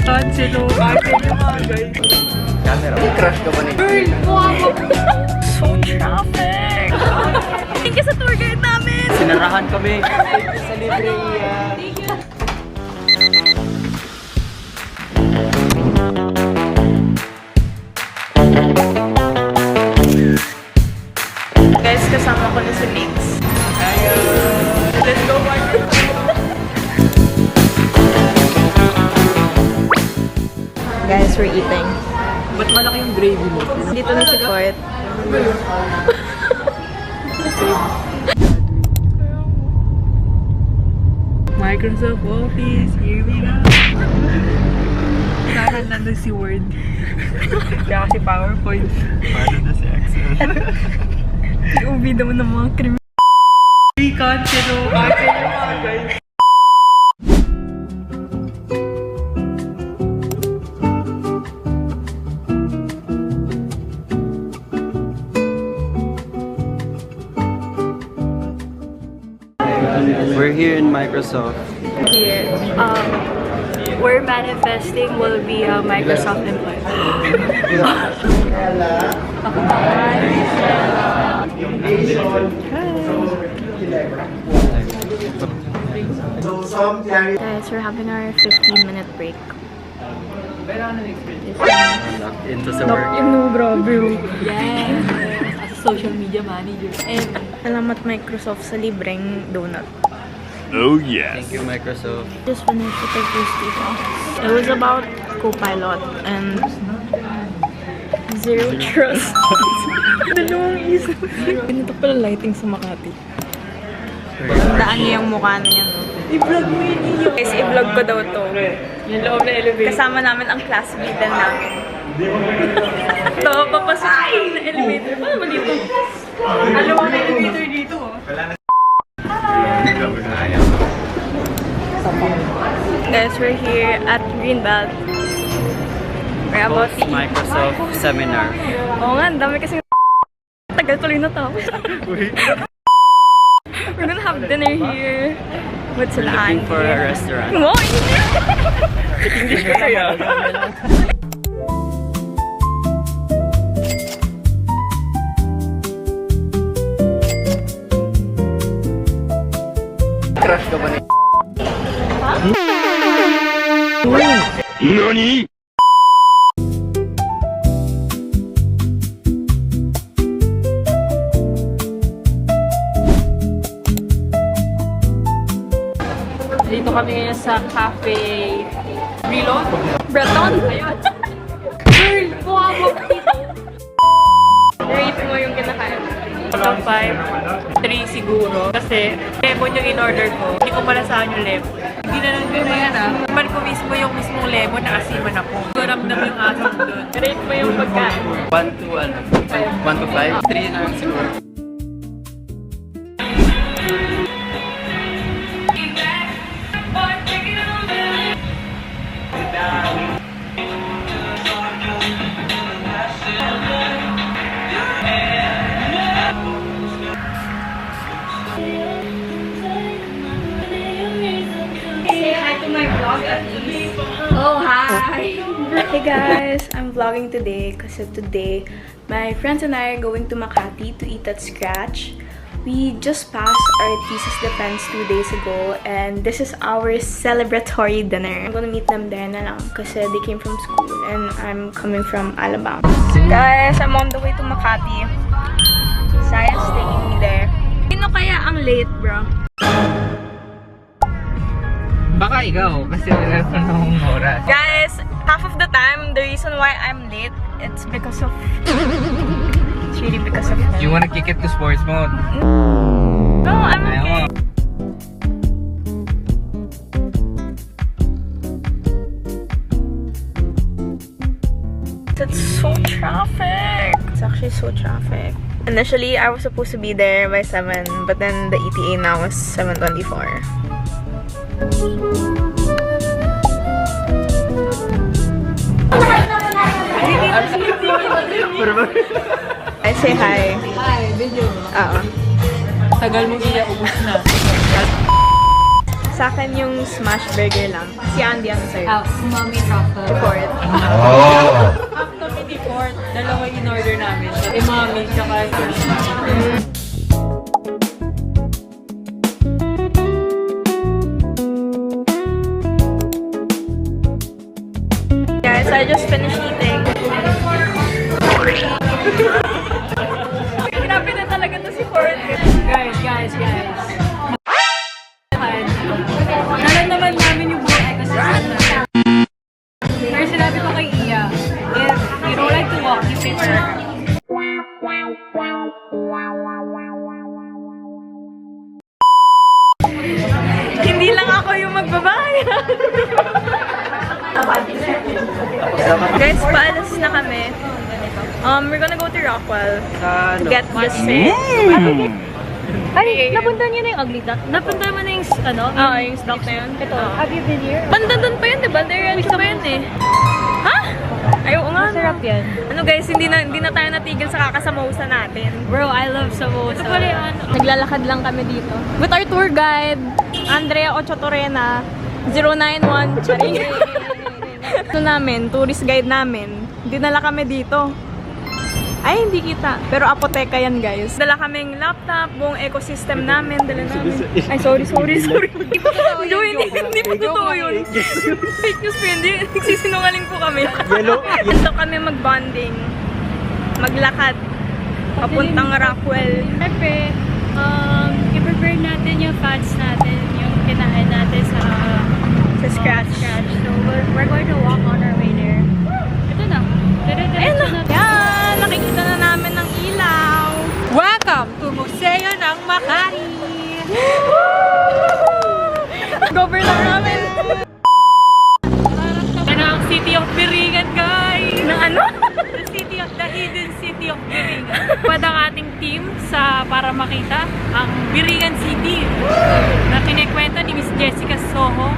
Cancel o. Cancel yung mga guys. Camera. Crush ka ba ni? Girl, wow! So traffic! Thank you sa tour guide namin! Sinarahan kami. Sa libre. Guys, kasama ko na si Mix. Let's go, Mark! Guys, we're eating. Ba't malaki yung gravy mo? Dito na si Court. Microsoft Office, here we go. Sana nandun si Word. Kaya kasi PowerPoint. Paano na si Excel? Ubi naman ng mga kriminal. Cancel o. Cancel yung mga guys. We're here in Microsoft. Here, we're manifesting will be a Microsoft employee. Guys, we're having our 15-minute break. Into sa work. No, grabe. Yes. As a social media manager. And salamat Microsoft sa libreng donut. Oh yes. Thank you, Microsoft. Just finished with the first dito. It was about Copilot and zero trust. Dalawang isip. Ganito pala lighting sa Makati. Tandaan niyo yung mukha niya. I-vlog mo yun iyo. Guys, i-vlog ko daw to. Yung loob na elevator. Kasama namin ang classmate namin. Ito, papasok ko na elevator. Paano ba dito? Dalawang elevator dito. Guys, we're here at Greenbelt. We're about to eat. Microsoft seminar. Oo nga, ang dami kasi tagal tuloy na tapos. We're gonna have dinner here. With sila Looking Andy. for a restaurant. Mo, English ko kaya. Crush ka ba ni? NANI?! Dito kami ngayon sa Cafe Brilon? Breton? Ayun. Girl, buha mo dito. Rate mo yung kinakain. Top 5, 3 siguro. Kasi lemon yung in-order ko. Hindi ko malasahan yung lemon. Hindi na lang yun yan ah. Man ko mismo yung mismong lemon na asiman ako. Ramdam yung asin doon. Rate mo yung pagkain. 1 to 1 to 5? 3 na lang siguro. Say hi to my vlog at least. Oh, hi! Hey guys! I'm vlogging today kasi today my friends and I are going to Makati to eat at Scratch. We just passed our thesis defense 2 days ago and this is our celebratory dinner. I'm gonna meet them there na lang kasi they came from school and I'm coming from Alabama. Guys, I'm on the way to Makati. Science taking me there. Sino kaya ang late, bro? Baka ikaw, kasi wala pa akong oras. Guys, half of the time, the reason why I'm late, it's because of... It's really because of... You wanna kick it to sports mode? No, I'm Ayaw okay. mo. It's so traffic. It's actually so traffic. Initially, I was supposed to be there by 7, but then the ETA now is 7:24. I say hi. Hi, video. Oo. Tagal mo iya, ubus na. Sa akin yung smash burger lang. Si Andy ang sa'yo. Umami truffle. Fourth. After mini fourth, dalawa yung in-order namin. Umami, tsaka Guys, I just finished eating. Grabe na talaga to si Ford. Guys. Naman namin yung buong ecosystem natin. Pero sinabi ko kay Iya, if you don't like to walk, you sit there. Hindi lang ako yung magbabayad. Guys, paalas na kami. We're gonna go to Rockwell to get the shit. Ay, napunta niyo na yung ugly duck? Napunta mo na yung, Yung stock na yun. Ito, have you been here? Banda doon pa yun, diba? Diretso pa yun eh. Ha? Ayaw nga. Masarap yan. Ano guys, hindi na tayo natigil sa kakasamosa natin. Bro, I love samosa. Ito pala yung Naglalakad lang kami dito. With our tour guide, Andrea Ocho Torena, 091. Charing. Ito namin, tourist guide namin. Dinala kami dito. Ay, hindi kita. Pero apoteka yan, guys. Dala kaming laptop, buong ecosystem namin. Dala namin. Ay, sorry. Hindi po totoo yun. Hindi po totoo yun. Fake news po yun. Nagsisinungaling po kami. Gusto kami mag-bonding. Maglakad. Papuntang Rockwell. Siyempre, i-prepare natin yung fats natin, yung kinain natin sa Scratch. So, we're going to walk on our way there. Ito na. Ayun na. Yan! Nakikita na namin ng ilaw. Welcome to Museo ng Makati! Cover lang namin. Yan ang City of Biringan, guys! Ng ano? The hidden city of Biringan. Pwede ang ating team para makita ang Biringan City na kinikwento ni Miss Jessica Soho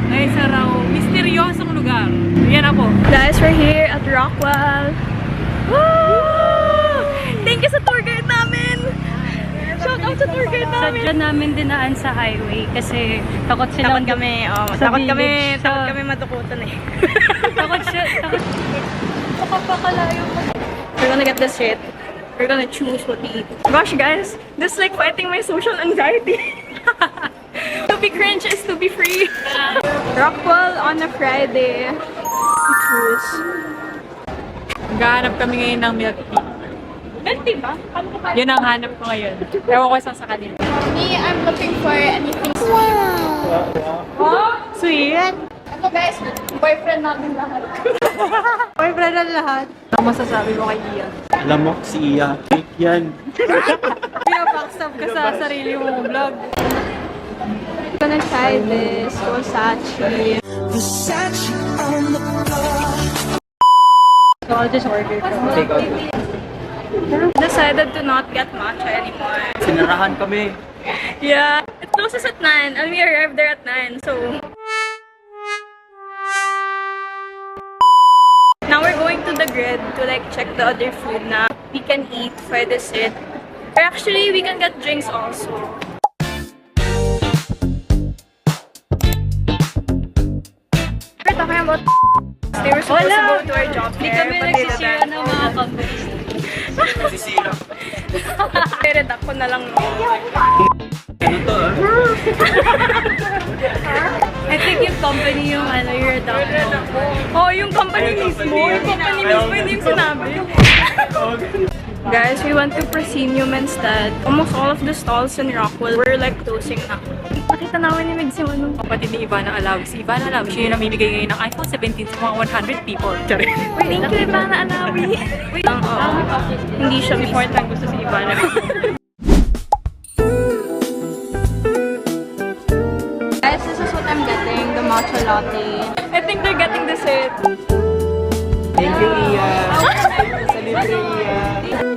ay sa raw misteryosong lugar. Yan na po. Guys, we're here at Rockwell. Woo! Thank you sa tour guide namin! Shout out sa tour guide namin! Sadya namin dinaan sa highway kasi takot sila. Takot kami matukutan eh. Takot pakalayo. We're gonna get this shit. We're gonna choose what to eat. Gosh guys, this is like fighting my social anxiety. To be cringe is to be free. Rockwell on a Friday. To choose. Maghahanap kami ngayon ng milk tea. Milk tea ba? Yun ang hanap ko ngayon. Ewan ko sa kanila. Me, I'm looking for anything sweet. Oh, sweet? Ano guys, boyfriend namin lahat. Boyfriend ang lahat. Ano masasabi mo kay Ian? Lamok si Iya. Fake yan. Pinabackstab ka sa sarili mong vlog. I'm gonna try this Versace. So I'll just order from Take out. Decided to not get matcha anymore. Sinarahan kami. Yeah, it closes at 9 and we arrived there at 9, so... Now we're going to the grid to like check the other food na we can eat for the sit. Or actually, we can get drinks also. We're talking about they were supposed to go to our job Hindi fair, kami but they nagsisira didn't. ng mga companies. Sisira. Redak ko na lang. Ano to ah? I think yung company yung you're a doctor. Oh, yung company mismo. Yung company mismo, hindi yung sinabi. Guys, we went to Proscenium instead. Almost all of the stalls in Rockwell were like closing na. Nakita namin ni Megs yung ano. Kapatid ni Ivana Alawi. Si Ivana Alawi, siya yung namimigay ngayon ng iPhone 17 sa mga 100 people. Thank you, Ivana Alawi. Hindi siya Report lang gusto si Ivana. Guys, this is what I'm getting, the matcha latte. I think they're getting the set. Thank you, Iya. Sa libre, Iya.